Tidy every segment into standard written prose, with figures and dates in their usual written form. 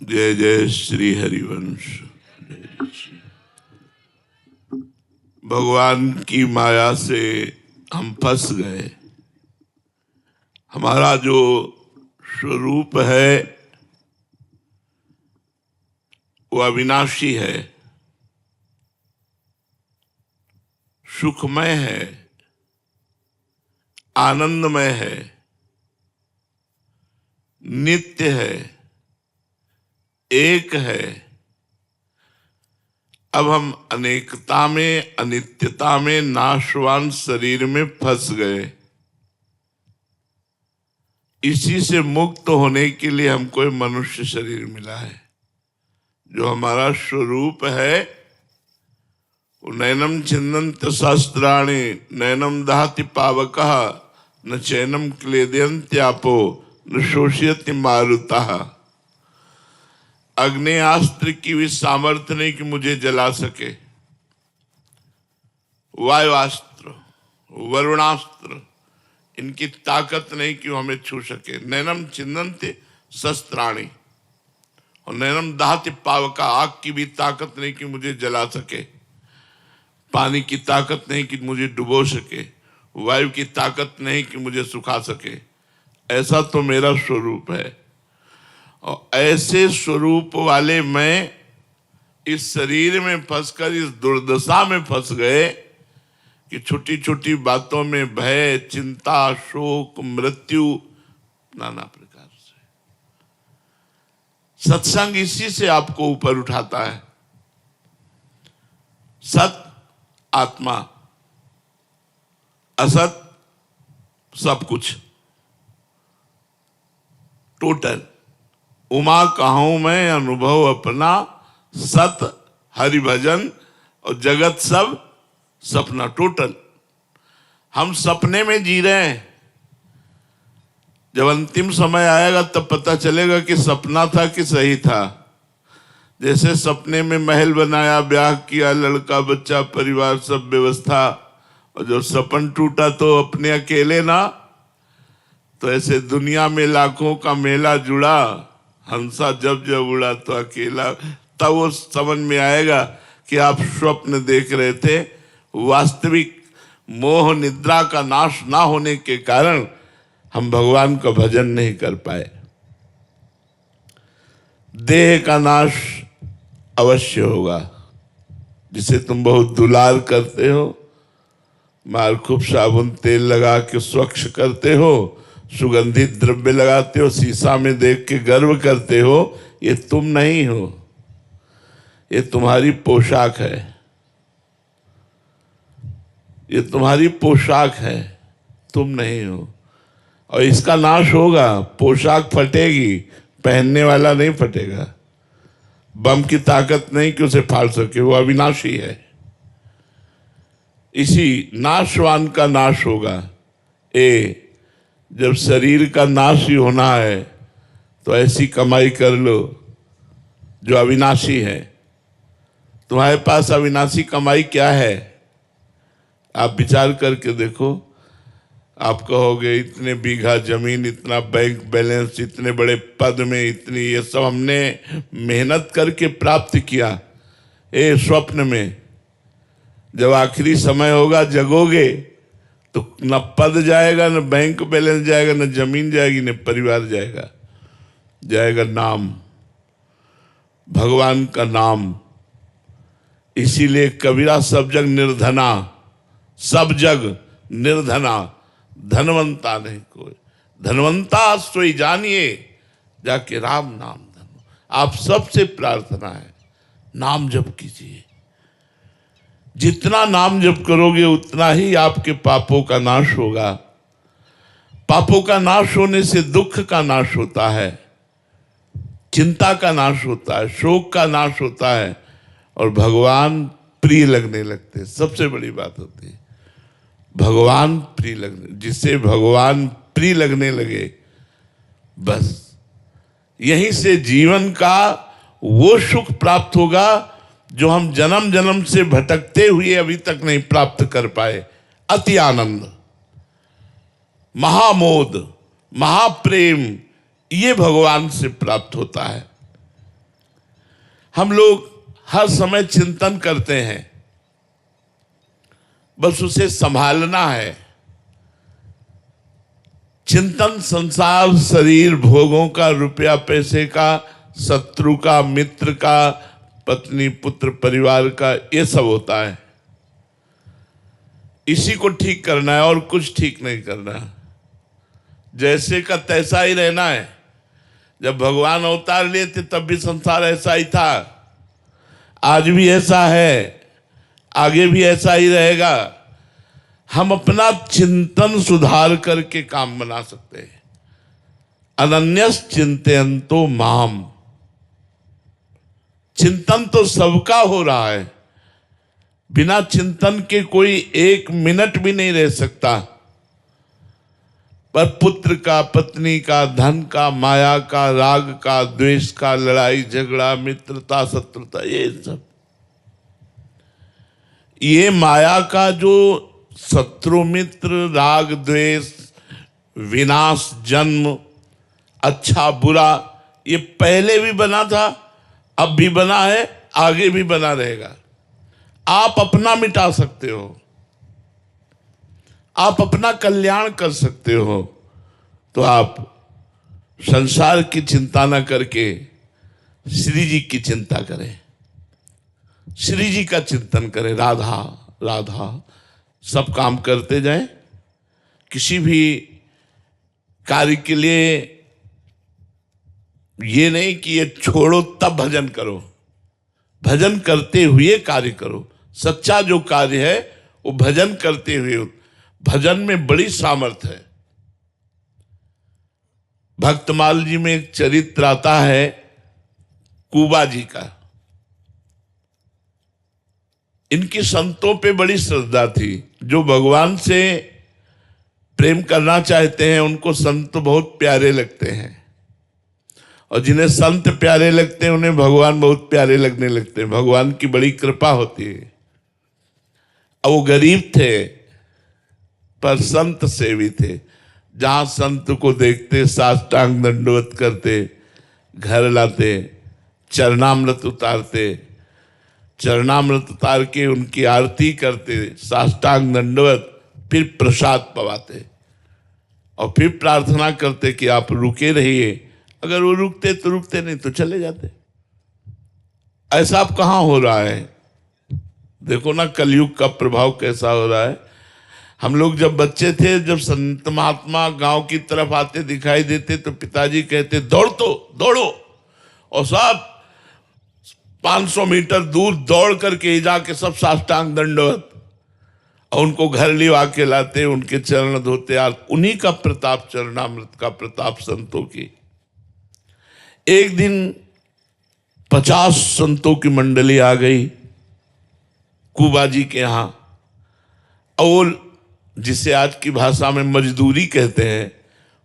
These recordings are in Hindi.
जय जय श्री हरिवंश। भगवान की माया से हम फंस गए। हमारा जो स्वरूप है वो अविनाशी है, सुखमय है, आनंदमय है, नित्य है, एक है। अब हम अनेकता में, अनित्यता में, नाशवान शरीर में फंस गए। इसी से मुक्त होने के लिए हमको मनुष्य शरीर मिला है। जो हमारा स्वरूप है वो नैनम छिन्दन्ति सहस्राणि नैनम दहति पावकः न चैनम क्लेदयन्त्यापो न शोषयति मारुतः। अग्नेयास्त्र की भी सामर्थ्य नहीं कि मुझे जला सके, वायुआस्त्र, वरुणास्त्र, इनकी ताकत नहीं कि वो हमें छू सके। नैनम छिन्दन्ति सहस्राणि और नैनम दहति पावका, आग की भी ताकत नहीं कि मुझे जला सके, पानी की ताकत नहीं कि मुझे डुबो सके, वायु की ताकत नहीं कि मुझे सुखा सके। ऐसा तो मेरा स्वरूप है। और ऐसे स्वरूप वाले मैं इस शरीर में फंसकर इस दुर्दशा में फंस गए कि छोटी छोटी बातों में भय, चिंता, शोक, मृत्यु, नाना प्रकार से। सत्संग इसी से आपको ऊपर उठाता है। सत आत्मा, असत सब कुछ, टोटल। उमा कहूं मैं अनुभव अपना, सत हरि भजन और जगत सब सपना। टोटल हम सपने में जी रहे हैं। जब अंतिम समय आएगा तब पता चलेगा कि सपना था कि सही था। जैसे सपने में महल बनाया, ब्याह किया, लड़का बच्चा परिवार सब व्यवस्था, और जब सपन टूटा तो अपने अकेले ना। तो ऐसे दुनिया में लाखों का मेला जुड़ा, हंसा जब जब उड़ा तो अकेला। तब वो समझ में आएगा कि आप स्वप्न देख रहे थे। वास्तविक मोह निद्रा का नाश ना होने के कारण हम भगवान का भजन नहीं कर पाए। देह का नाश अवश्य होगा। जिसे तुम बहुत दुलार करते हो, मार खूब साबुन तेल लगा के स्वच्छ करते हो, सुगंधित द्रव्य लगाते हो, शीशा में देख के गर्व करते हो, ये तुम नहीं हो। ये तुम्हारी पोशाक है। ये तुम्हारी पोशाक है, तुम नहीं हो। और इसका नाश होगा। पोशाक फटेगी, पहनने वाला नहीं फटेगा। बम की ताकत नहीं कि उसे फाड़ सके, वो अविनाशी है। इसी नाशवान का नाश होगा। जब शरीर का नाश ही होना है तो ऐसी कमाई कर लो जो अविनाशी है। तुम्हारे पास अविनाशी कमाई क्या है? आप विचार करके देखो। आप कहोगे इतने बीघा जमीन, इतना बैंक बैलेंस, इतने बड़े पद में, इतनी, ये सब हमने मेहनत करके प्राप्त किया। स्वप्न में जब आखिरी समय होगा, जगोगे तो न पद जाएगा, न बैंक बैलेंस जाएगा, न जमीन जाएगी, न परिवार जाएगा। जाएगा नाम, भगवान का नाम। इसीलिए कबीरा सब जग निर्धना, सब जग निर्धना, धनवंता नहीं कोई। धनवंता सोई जानिए, जाके राम नाम धनो। आप सबसे प्रार्थना है, नाम जप कीजिए। जितना नाम जप करोगे उतना ही आपके पापों का नाश होगा। पापों का नाश होने से दुख का नाश होता है, चिंता का नाश होता है, शोक का नाश होता है, और भगवान प्रिय लगने लगते हैं। सबसे बड़ी बात होती है भगवान प्रिय लगने। जिसे भगवान प्रिय लगने लगे, बस यहीं से जीवन का वो सुख प्राप्त होगा जो हम जन्म जन्म से भटकते हुए अभी तक नहीं प्राप्त कर पाए। अति आनंद, महामोद, महाप्रेम, ये भगवान से प्राप्त होता है। हम लोग हर समय चिंतन करते हैं, बस उसे संभालना है। चिंतन संसार, शरीर, भोगों का, रुपया पैसे का, शत्रु का, मित्र का, पत्नी पुत्र परिवार का, ये सब होता है। इसी को ठीक करना है और कुछ ठीक नहीं करना है। जैसे का तैसा ही रहना है। जब भगवान अवतार लिए थे तब भी संसार ऐसा ही था, आज भी ऐसा है, आगे भी ऐसा ही रहेगा। हम अपना चिंतन सुधार करके काम बना सकते हैं। अनन्यस चिंतयन्तो माम। चिंतन तो सबका हो रहा है, बिना चिंतन के कोई एक मिनट भी नहीं रह सकता। पर पुत्र का, पत्नी का, धन का, माया का, राग का, द्वेष का, लड़ाई झगड़ा, मित्रता, शत्रुता, ये माया का जो शत्रु, मित्र, राग, द्वेष, विनाश, जन्म, अच्छा बुरा, ये पहले भी बना था, अब भी बना है, आगे भी बना रहेगा। आप अपना मिटा सकते हो, आप अपना कल्याण कर सकते हो। तो आप संसार की चिंता न करके श्री जी की चिंता करें, श्री जी का चिंतन करें। राधा राधा सब काम करते जाएं। किसी भी कार्य के लिए ये नहीं कि ये छोड़ो तब भजन करो, भजन करते हुए कार्य करो। सच्चा जो कार्य है वो भजन करते हुए। भजन में बड़ी सामर्थ्य है। भक्तमाल जी में एक चरित्र आता है कुबा जी का। इनकी संतों पे बड़ी श्रद्धा थी। जो भगवान से प्रेम करना चाहते हैं उनको संत बहुत प्यारे लगते हैं, और जिन्हें संत प्यारे लगते हैं उन्हें भगवान बहुत प्यारे लगने लगते हैं। भगवान की बड़ी कृपा होती है। अब वो गरीब थे पर संत सेवी थे। जहां संत को देखते साष्टांग दंडवत करते, घर लाते, चरणामृत उतारते, चरणामृत उतार के उनकी आरती करते, साष्टांग दंडवत, फिर प्रसाद पवाते और फिर प्रार्थना करते कि आप रुके रहिए। अगर वो रुकते तो रुकते, नहीं तो चले जाते। ऐसा अब कहाँ हो रहा है? देखो ना कलयुग का प्रभाव कैसा हो रहा है। हम लोग जब बच्चे थे, जब संत महात्मा गांव की तरफ आते दिखाई देते तो पिताजी कहते दौड़ो, और सब 500 मीटर दूर दौड़ करके जाके सब साष्टांग दंडवत, और उनको घर लिवा के लाते, उनके चरण धोते। उन्हीं का प्रताप, चरणामृत का प्रताप संतों की। एक दिन 50 संतों की मंडली आ गई कुबा जी के यहां, और जिसे आज की भाषा में मजदूरी कहते हैं,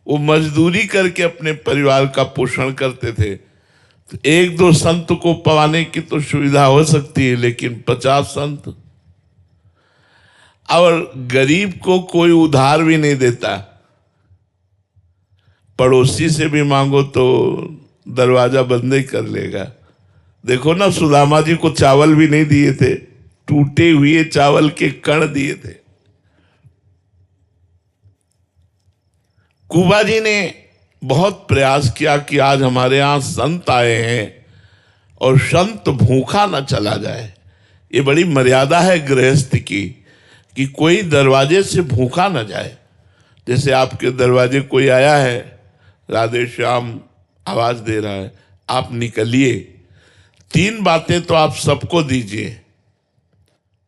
वो मजदूरी करके अपने परिवार का पोषण करते थे। तो एक दो संत को पवाने की तो सुविधा हो सकती है, लेकिन 50 संत, और गरीब को कोई उधार भी नहीं देता। पड़ोसी से भी मांगो तो दरवाजा बंद ही कर लेगा। देखो ना, सुदामा जी को चावल भी नहीं दिए थे, टूटे हुए चावल के कण दिए थे। कुबा जी ने बहुत प्रयास किया कि आज हमारे यहां संत आए हैं और संत भूखा न चला जाए। ये बड़ी मर्यादा है गृहस्थ की, कि कोई दरवाजे से भूखा न जाए। जैसे आपके दरवाजे कोई आया है, राधे श्याम आवाज दे रहा है, आप निकलिए। 3 बातें तो आप सबको दीजिए।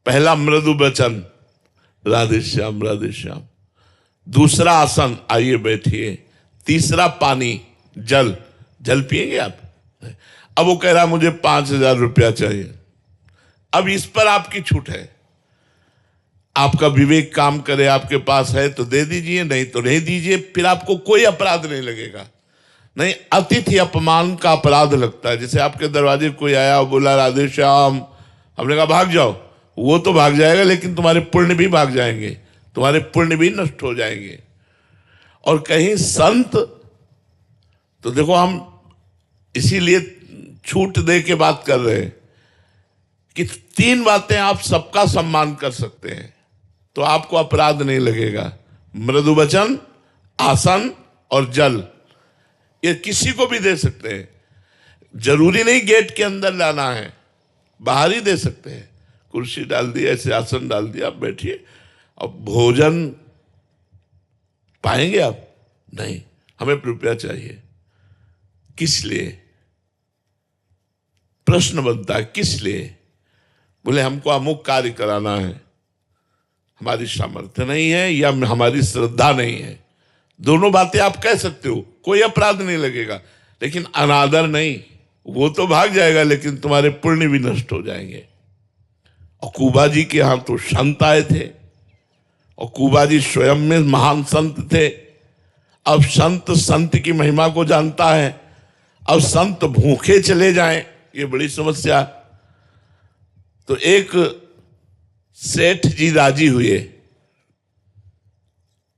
पहला मृदु वचन, राधे श्याम राधे श्याम। दूसरा आसन, आइए बैठिए। तीसरा पानी, जल पिएंगे आप? अब वो कह रहा मुझे 5000 रुपया चाहिए। अब इस पर आपकी छूट है, आपका विवेक काम करे। आपके पास है तो दे दीजिए, नहीं तो नहीं दीजिए, फिर आपको कोई अपराध नहीं लगेगा। नहीं, अतिथि अपमान का अपराध लगता है। जैसे आपके दरवाजे कोई आया और बोला राधे श्याम, हमने कहा भाग जाओ, वो तो भाग जाएगा, लेकिन तुम्हारे पुण्य भी भाग जाएंगे, तुम्हारे पुण्य भी नष्ट हो जाएंगे। और कहीं संत, तो देखो हम इसीलिए छूट दे के बात कर रहे हैं कि 3 बातें आप सबका सम्मान कर सकते हैं तो आपको अपराध नहीं लगेगा। मृदु वचन, आसन और जल, ये किसी को भी दे सकते हैं। जरूरी नहीं गेट के अंदर लाना है, बाहर ही दे सकते हैं। कुर्सी डाल दी, ऐसे आसन डाल दिया, आप बैठिए। अब भोजन पाएंगे आप? नहीं, हमें रुपया चाहिए। किस लिए? प्रश्न बनता है, किस लिए? बोले हमको अमुक कार्य कराना है, हमारी सामर्थ्य नहीं है या हमारी श्रद्धा नहीं है। दोनों बातें आप कह सकते हो, कोई अपराध नहीं लगेगा, लेकिन अनादर नहीं। वो तो भाग जाएगा लेकिन तुम्हारे पुण्य भी नष्ट हो जाएंगे। और कुबा जी के यहां तो संत आए थे और कुबा जी स्वयं में महान संत थे। अब संत की महिमा को जानता है, अब संत भूखे चले जाएं, ये बड़ी समस्या। तो एक सेठ जी राजी हुए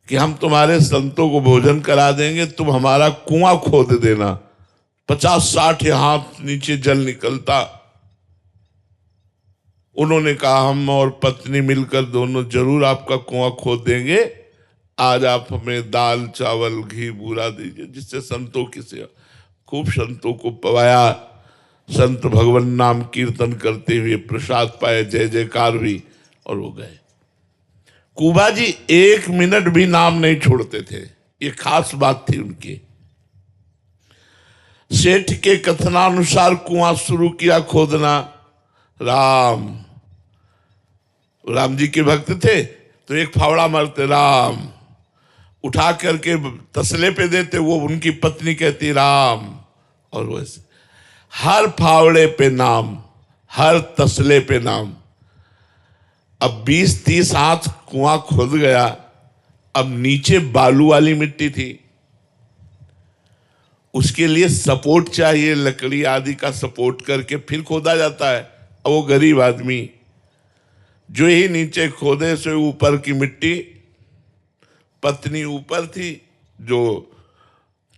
कि हम तुम्हारे संतों को भोजन करा देंगे, तुम हमारा कुआं खोद देना। 50-60 हाथ नीचे जल निकलता। उन्होंने कहा हम और पत्नी मिलकर दोनों जरूर आपका कुआं खोद देंगे। आज आप हमें दाल चावल घी बूरा दीजिए, जिससे संतों की सेवा। खूब संतों को पवाया, संत भगवान नाम कीर्तन करते हुए प्रसाद पाए, जय जयकार हुई और वो गए। कुबा जी 1 मिनट भी नाम नहीं छोड़ते थे, ये खास बात थी उनकी। सेठ के कथनानुसार कुआं शुरू किया खोदना। राम जी के भक्त थे तो एक फावड़ा मारते राम, उठा करके तसले पे देते, वो उनकी पत्नी कहती राम। और वैसे हर फावड़े पे नाम, हर तसले पे नाम। अब 20-30 हाथ कुआं खोद गया। अब नीचे बालू वाली मिट्टी थी, उसके लिए सपोर्ट चाहिए, लकड़ी आदि का सपोर्ट करके फिर खोदा जाता है। अब वो गरीब आदमी जो ही नीचे खोदे से ऊपर की मिट्टी, पत्नी ऊपर थी जो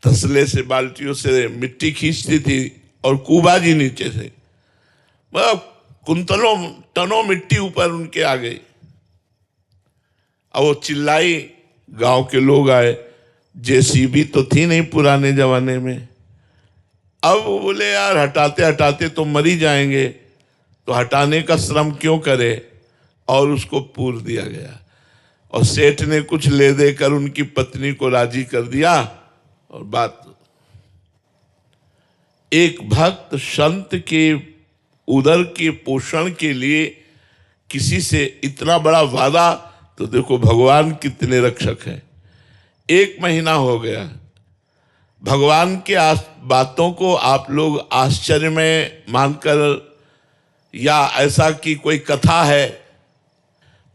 तसले से बाल्टियों से मिट्टी खींचती थी और कुबा जी नीचे से कुंतलों टनों मिट्टी ऊपर उनके आ गई। अब वो चिल्लाई, गांव के लोग आए। जेसीबी तो थी नहीं पुराने जमाने में। अब वो बोले यार हटाते हटाते तो मर ही जाएंगे, तो हटाने का श्रम क्यों करे, और उसको पूर दिया गया। और सेठ ने कुछ ले देकर उनकी पत्नी को राजी कर दिया। और बात, एक भक्त संत के उदर के पोषण के लिए किसी से इतना बड़ा वादा, तो देखो भगवान कितने रक्षक हैं। 1 महीना हो गया, भगवान के बातों को आप लोग आश्चर्य में मानकर, या ऐसा कि कोई कथा है,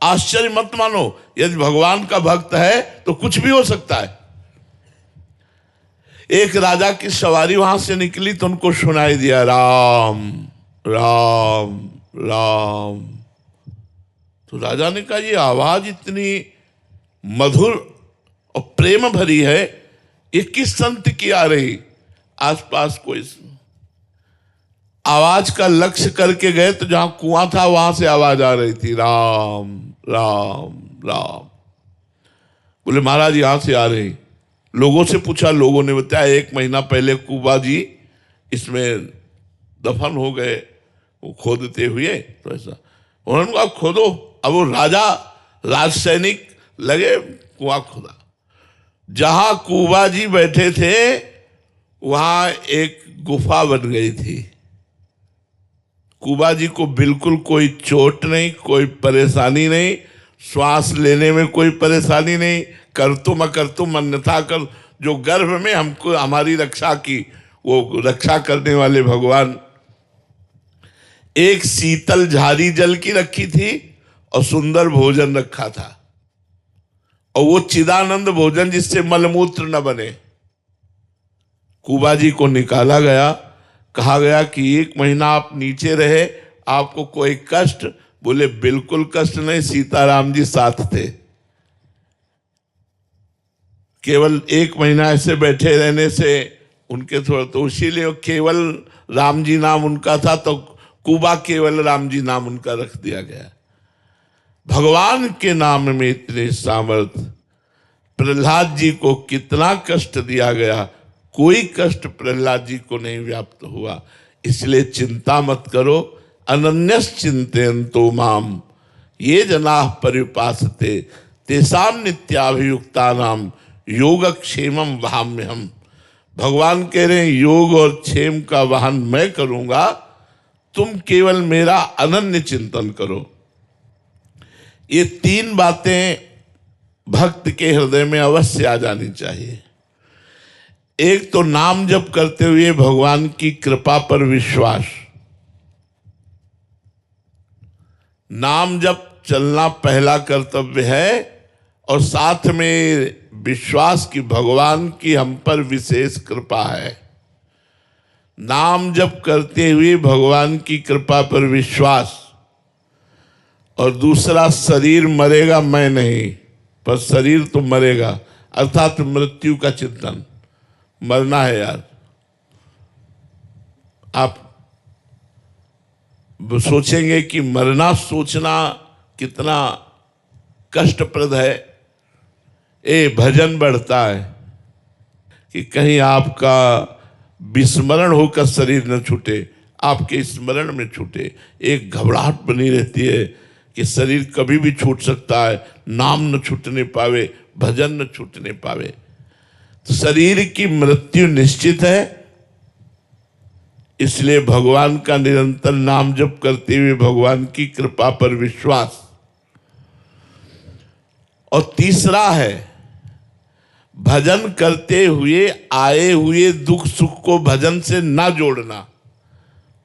आश्चर्य मत मानो। यदि भगवान का भक्त है तो कुछ भी हो सकता है। एक राजा की सवारी वहां से निकली तो उनको सुनाई दिया राम राम राम। तो राजा ने कहा ये आवाज इतनी मधुर और प्रेम भरी है, ये किस संत की आ रही? आसपास कोई आवाज का लक्ष्य करके गए तो जहां कुआं था वहां से आवाज आ रही थी राम राम राम। बोले महाराज यहां से आ रही। लोगों से पूछा, लोगों ने बताया 1 महीना पहले कुबा जी इसमें दफन हो गए, वो खोदते हुए। तो ऐसा उन्होंने कहा खोदो। अब वो राज सैनिक लगे, कुआं खोदा। जहां कुबा जी बैठे थे वहां एक गुफा बन गई थी। कुबा जी को बिल्कुल कोई चोट नहीं, कोई परेशानी नहीं, श्वास लेने में कोई परेशानी नहीं। करतुम अकर्तुम अन्यथा कर, जो गर्भ में हमको हमारी रक्षा की, वो रक्षा करने वाले भगवान। एक शीतल झारी जल की रखी थी और सुंदर भोजन रखा था, और वो चिदानंद भोजन जिससे मलमूत्र न बने। कुबा जी को निकाला गया, कहा गया कि 1 महीना आप नीचे रहे, आपको कोई कष्ट? बोले बिल्कुल कष्ट नहीं, सीताराम जी साथ थे। केवल 1 महीना ऐसे बैठे रहने से उनके थोड़ा, तो इसीलिए केवल राम जी नाम उनका था, तो कुबा केवल राम जी नाम उनका रख दिया गया। भगवान के नाम में इतने सामर्थ्य, प्रहलाद जी को कितना कष्ट दिया गया, कोई कष्ट प्रहलाद जी को नहीं व्याप्त हुआ। इसलिए चिंता मत करो, अनन्यस चिंतयन्तो माम ये जना परिपासते तेषां नित्याभियुक्तानाम योगक्षेमम वहाम्यहम्। भगवान कह रहे हैं योग और क्षेम का वाहन मैं करूंगा, तुम केवल मेरा अनन्य चिंतन करो। ये तीन बातें भक्त के हृदय में अवश्य आ जानी चाहिए। एक तो नाम जप करते हुए भगवान की कृपा पर विश्वास। नाम जप चलना पहला कर्तव्य है, और साथ में विश्वास की भगवान की हम पर विशेष कृपा है। नाम जप करते हुए भगवान की कृपा पर विश्वास, और दूसरा शरीर मरेगा मैं नहीं, पर शरीर तो मरेगा, अर्थात मृत्यु का चिंतन। मरना है यार। आप सोचेंगे कि मरना सोचना कितना कष्टप्रद है। भजन बढ़ता है कि कहीं आपका विस्मरण होकर शरीर न छूटे, आपके स्मरण में छूटे। एक घबराहट बनी रहती है कि शरीर कभी भी छूट सकता है, नाम न छूटने पावे, भजन न छूटने पावे। तो शरीर की मृत्यु निश्चित है, इसलिए भगवान का निरंतर नाम जप करते हुए भगवान की कृपा पर विश्वास। और तीसरा है भजन करते हुए आए हुए दुख सुख को भजन से ना जोड़ना,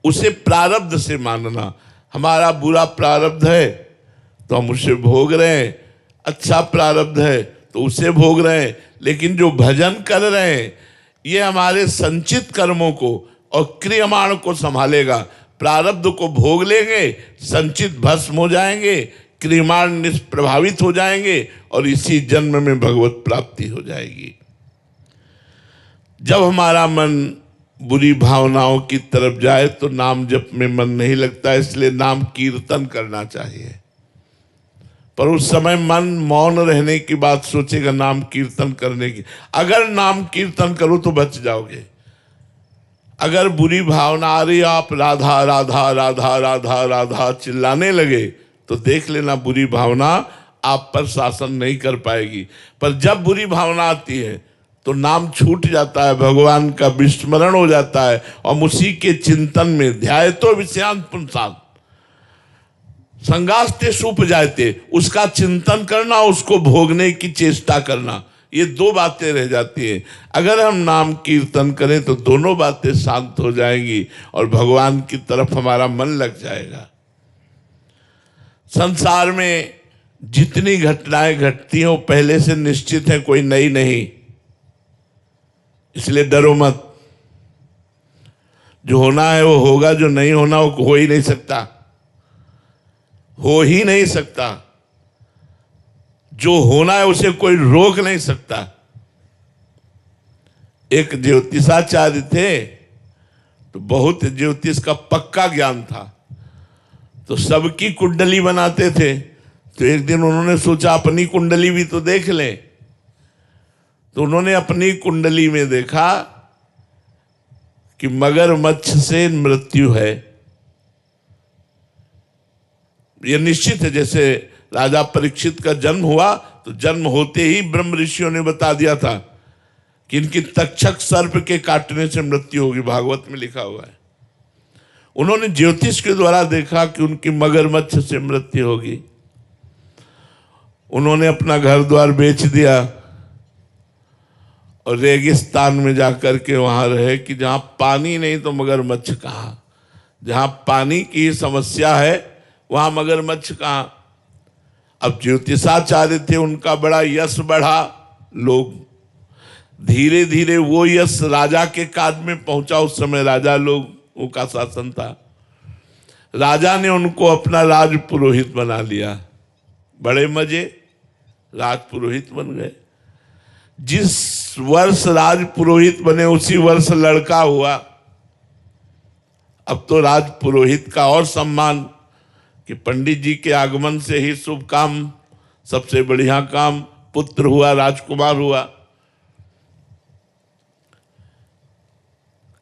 उसे प्रारब्ध से मानना। हमारा बुरा प्रारब्ध है तो हम उसे भोग रहे हैं, अच्छा प्रारब्ध है तो उसे भोग रहे हैं, लेकिन जो भजन कर रहे हैं ये हमारे संचित कर्मों को और क्रियमाण को संभालेगा। प्रारब्ध को भोग लेंगे, संचित भस्म हो जाएंगे, क्रियमाण निष्प्रभावित हो जाएंगे, और इसी जन्म में भगवत प्राप्ति हो जाएगी। जब हमारा मन बुरी भावनाओं की तरफ जाए तो नाम जप में मन नहीं लगता, इसलिए नाम कीर्तन करना चाहिए। पर उस समय मन मौन रहने की बात सोचेगा, नाम कीर्तन करने की। अगर नाम कीर्तन करो तो बच जाओगे। अगर बुरी भावना आ रही, आप राधा राधा राधा राधा राधा चिल्लाने लगे, तो देख लेना बुरी भावना आप पर शासन नहीं कर पाएगी। पर जब बुरी भावना आती है तो नाम छूट जाता है, भगवान का विस्मरण हो जाता है, और उसी के चिंतन में ध्यायतो विषयांत पुंसान् संगास्ते सुप जाते, उसका चिंतन करना, उसको भोगने की चेष्टा करना, ये दो बातें रह जाती हैं। अगर हम नाम कीर्तन करें तो दोनों बातें शांत हो जाएंगी और भगवान की तरफ हमारा मन लग जाएगा। संसार में जितनी घटनाएं घटती हैं वो पहले से निश्चित है, कोई नई नहीं, इसलिए डरो मत। जो होना है वो होगा, जो नहीं होना वो हो ही नहीं सकता, हो ही नहीं सकता। जो होना है उसे कोई रोक नहीं सकता। एक ज्योतिषाचार्य थे, तो बहुत ज्योतिष का पक्का ज्ञान था, तो सबकी कुंडली बनाते थे। तो एक दिन उन्होंने सोचा अपनी कुंडली भी तो देख लें। तो उन्होंने अपनी कुंडली में देखा कि मगरमच्छ से मृत्यु है। यह निश्चित है। जैसे राजा परीक्षित का जन्म हुआ तो जन्म होते ही ब्रह्म ऋषियों ने बता दिया था कि इनकी तक्षक सर्प के काटने से मृत्यु होगी, भागवत में लिखा हुआ है। उन्होंने ज्योतिष के द्वारा देखा कि उनकी मगरमच्छ से मृत्यु होगी। उन्होंने अपना घर द्वार बेच दिया और रेगिस्तान में जाकर के वहां रहे कि जहां पानी नहीं तो मगरमच्छ कहां, जहां पानी की समस्या है वहां मगरमच्छ कहां। अब ज्योतिषाचार्य थे, उनका बड़ा यश बढ़ा, लोग धीरे धीरे वो यश राजा के काज में पहुंचा। उस समय राजा लोगों का शासन था। राजा ने उनको अपना राज पुरोहित बना लिया। बड़े मजे, राज पुरोहित बन गए। जिस वर्ष राज पुरोहित बने उसी वर्ष लड़का हुआ। अब तो राज पुरोहित का और सम्मान कि पंडित जी के आगमन से ही शुभ काम, सबसे बढ़िया काम, पुत्र हुआ, राजकुमार हुआ।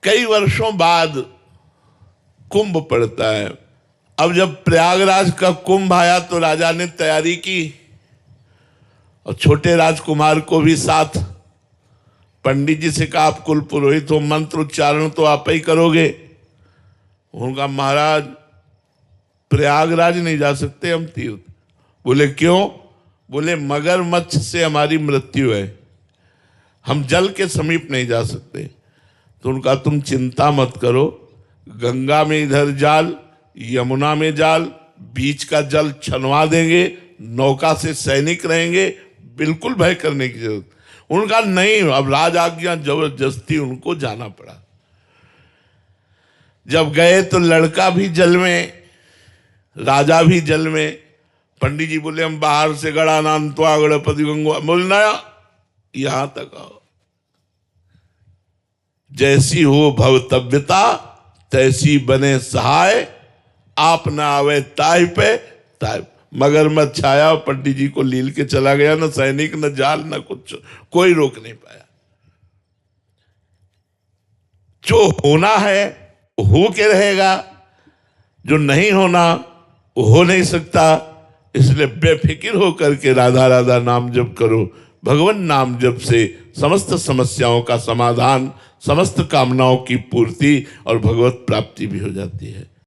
कई वर्षों बाद कुंभ पड़ता है। अब जब प्रयागराज का कुंभ आया तो राजा ने तैयारी की और छोटे राजकुमार को भी साथ। पंडित जी से कहा, आप कुल पुरोहित हो, मंत्र उच्चारण तो आप ही करोगे। उनका महाराज प्रयागराज नहीं जा सकते हम तीर्थ। बोले क्यों? बोले मगरमच्छ से हमारी मृत्यु है, हम जल के समीप नहीं जा सकते। तो उनका तुम चिंता मत करो, गंगा में इधर जाल, यमुना में जाल, बीच का जल छनवा देंगे, नौका से सैनिक रहेंगे, बिल्कुल भय करने की जरूरत। उनका नहीं, अब राज आज्ञा जबरदस्ती उनको जाना पड़ा। जब गए तो लड़का भी जल में, राजा भी जल में। पंडित जी बोले हम बाहर से गड़ा नाम तो गणपति गंगवा बोलना, यहां तक आओ। जैसी हो भवतव्यता तैसी बने सहाय, आप ना आवे ताय पे ताय। मगरमच्छ आया, पंडित जी को लील के चला गया, न सैनिक न जाल न कुछ, कोई रोक नहीं पाया। जो होना है हो के रहेगा, जो नहीं होना वो हो नहीं सकता। इसलिए बेफिक्र होकर के राधा राधा नाम जप करो। भगवान नाम जप से समस्त समस्याओं का समाधान, समस्त कामनाओं की पूर्ति और भगवत प्राप्ति भी हो जाती है।